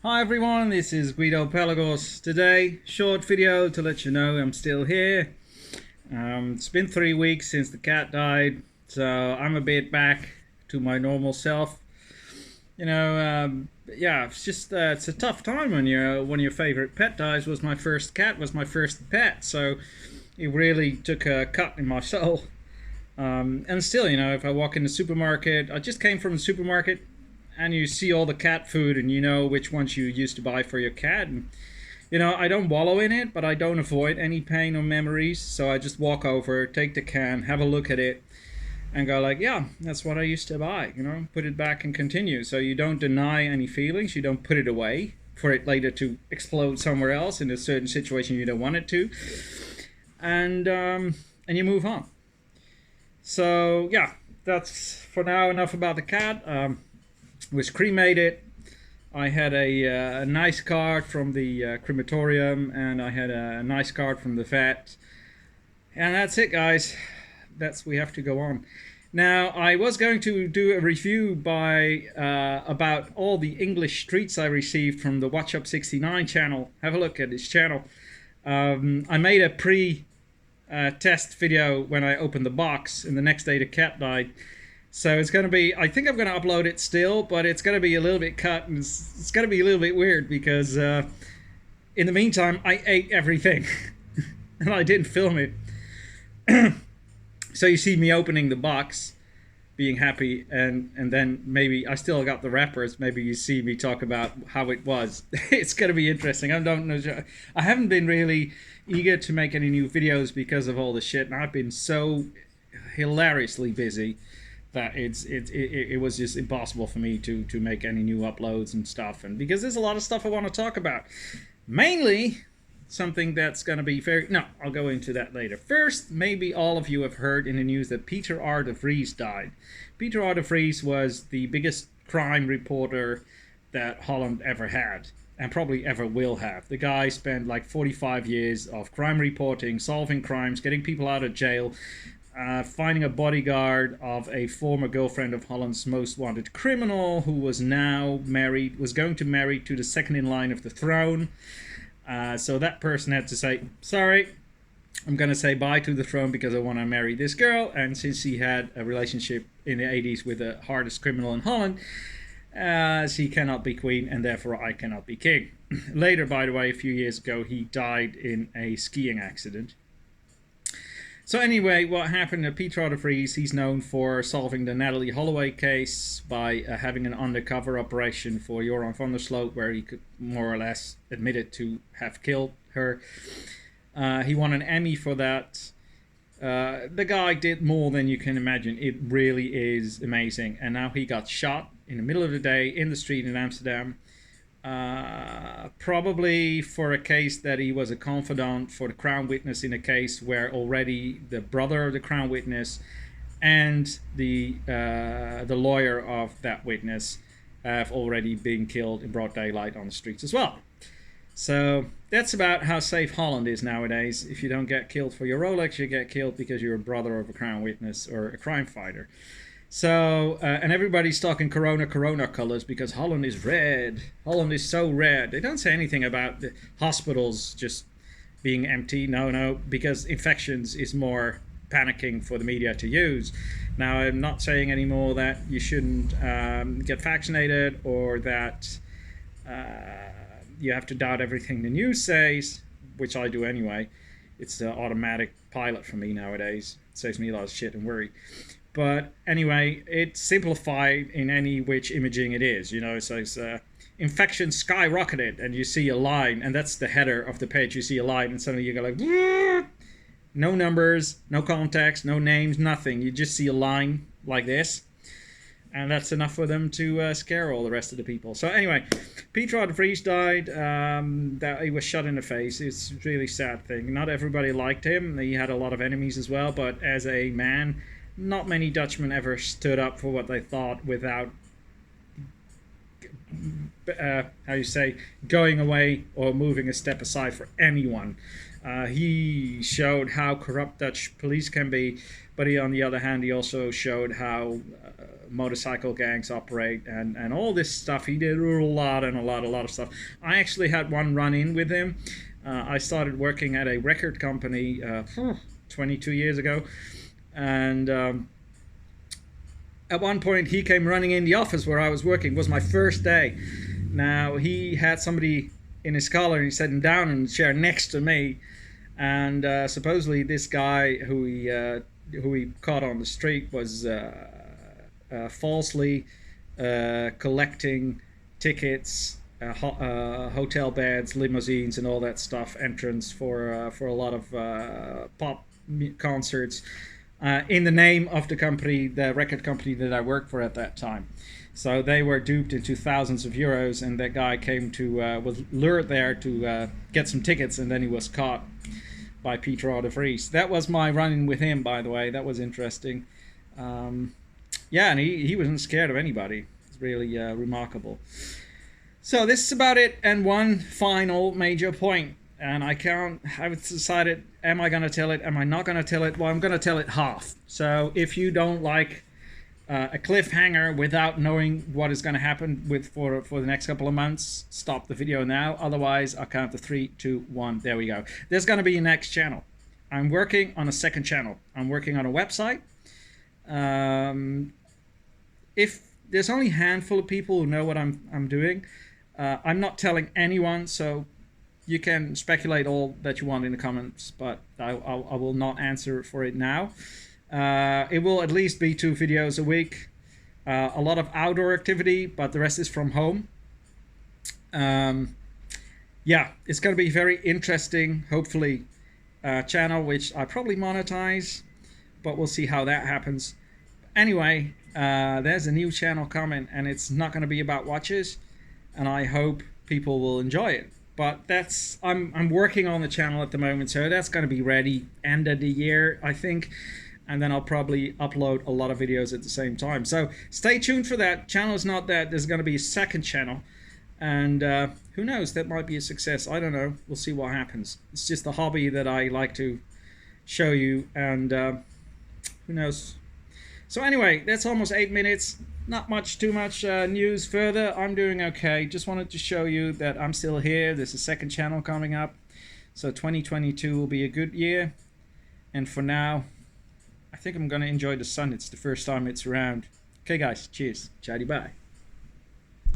Hi everyone, this is Guido Pelagos. Today, short video to let you know I'm still here. It's been 3 weeks since the cat died, so I'm a bit back to my normal self. Yeah, it's just it's a tough time when one of your favorite pet dies. Was my first cat, was my first pet, so it really took a cut in my soul. And still, if I walk in the supermarket, I just came from the supermarket and you see all the cat food and you know which ones you used to buy for your cat. And, I don't wallow in it, but I don't avoid any pain or memories. So I just walk over, take the can, have a look at it, and go like, yeah, that's what I used to buy, put it back and continue. So you don't deny any feelings, you don't put it away for it later to explode somewhere else in a certain situation you don't want it to. And you move on. So yeah, that's for now enough about the cat. Was cremated. I had a nice card from the crematorium, and I had a nice card from the vet. And that's it, guys. We have to go on. Now, I was going to do a review about all the English streets I received from the Watch Up 69 channel. Have a look at this channel. I made a test video when I opened the box, and the next day the cat died. So it's going to be, I think I'm going to upload it still, but it's going to be a little bit cut, and it's going to be a little bit weird because in the meantime, I ate everything and I didn't film it. So you see me opening the box, being happy, and then maybe I still got the wrappers. Maybe you see me talk about how it was. It's going to be interesting. I don't know. I haven't been really eager to make any new videos because of all the shit, and I've been so hilariously busy that it was just impossible for me to make any new uploads and stuff, and because there's a lot of stuff I want to talk about, mainly something that's going to be I'll go into that later. First, maybe all of you have heard in the news that Peter R. de Vries died. Peter R. de Vries was the biggest crime reporter that Holland ever had, and probably ever will have. The guy spent like 45 years of crime reporting, solving crimes, getting people out of jail, finding a bodyguard of a former girlfriend of Holland's most wanted criminal, who was going to marry to the second in line of the throne. So that person had to say, sorry, I'm going to say bye to the throne because I want to marry this girl. And since he had a relationship in the 80s with the hardest criminal in Holland, she cannot be queen, and therefore I cannot be king. Later, by the way, a few years ago, he died in a skiing accident. So anyway, what happened to Peter R. de Vries, he's known for solving the Natalie Holloway case by having an undercover operation for Joran van der Sloot, where he could more or less admitted to have killed her. He won an Emmy for that. The guy did more than you can imagine. It really is amazing. And now he got shot in the middle of the day in the street in Amsterdam. Probably for a case that he was a confidant for the Crown witness in a case where already the brother of the Crown witness and the lawyer of that witness have already been killed in broad daylight on the streets as well. So that's about how safe Holland is nowadays. If you don't get killed for your Rolex, you get killed because you're a brother of a Crown witness or a crime fighter. So, and everybody's talking Corona colors because Holland is red. Holland is so red. They don't say anything about the hospitals just being empty. No, because infections is more panicking for the media to use. Now, I'm not saying anymore that you shouldn't get vaccinated or that you have to doubt everything the news says, which I do anyway. It's the automatic pilot for me nowadays. It saves me a lot of shit and worry. But anyway, it's simplified in any which imaging it is. So it's infection skyrocketed, and you see a line, and that's the header of the page. You see a line, and suddenly you go like, Whoa! No numbers, no context, no names, nothing. You just see a line like this, and that's enough for them to scare all the rest of the people. So anyway, Peter R. de Vries died. That he was shot in the face. It's a really sad thing. Not everybody liked him. He had a lot of enemies as well, but as a man, not many Dutchmen ever stood up for what they thought without, going away or moving a step aside for anyone. He showed how corrupt Dutch police can be, but on the other hand, he also showed how motorcycle gangs operate and all this stuff. He did a lot of stuff. I actually had one run-in with him. I started working at a record company 22 years ago, and at one point he came running in the office where I was working. It was my first day. Now, he had somebody in his collar and he sat him down in the chair next to me, and supposedly this guy who he caught on the street was falsely collecting tickets, hotel beds, limousines, and all that stuff, entrance for a lot of pop concerts, in the name of the company, the record company that I worked for at that time. So they were duped into thousands of euros, and that guy came to was lured there to get some tickets, and then he was caught by Peter R. de Vries. That was my run-in with him, by the way. That was interesting. Yeah, and he wasn't scared of anybody. It's really remarkable. So this is about it, and one final major point. And I've decided, am I going to tell it? Am I not going to tell it? Well, I'm going to tell it half. So if you don't like a cliffhanger without knowing what is going to happen for the next couple of months, stop the video now. Otherwise, I'll count to 3, 2, 1. There we go. There's going to be a next channel. I'm working on a second channel. I'm working on a website. If there's only a handful of people who know what I'm doing, I'm not telling anyone, so you can speculate all that you want in the comments, but I will not answer for it now. It will at least be 2 videos a week. A lot of outdoor activity, but the rest is from home. Yeah, it's going to be very interesting, hopefully, channel, which I probably monetize, but we'll see how that happens. Anyway, there's a new channel coming, and it's not going to be about watches, and I hope people will enjoy it. But I'm working on the channel at the moment, so that's going to be ready end of the year, I think. And then I'll probably upload a lot of videos at the same time. So stay tuned for that. Channel is not that. There's going to be a second channel. And who knows, that might be a success. I don't know. We'll see what happens. It's just a hobby that I like to show you. And who knows. So anyway, that's almost 8 minutes. Not too much news further. I'm doing okay. Just wanted to show you that I'm still here. There's a second channel coming up. So 2022 will be a good year. And for now, I think I'm going to enjoy the sun. It's the first time it's around. Okay, guys. Cheers. Chatty bye.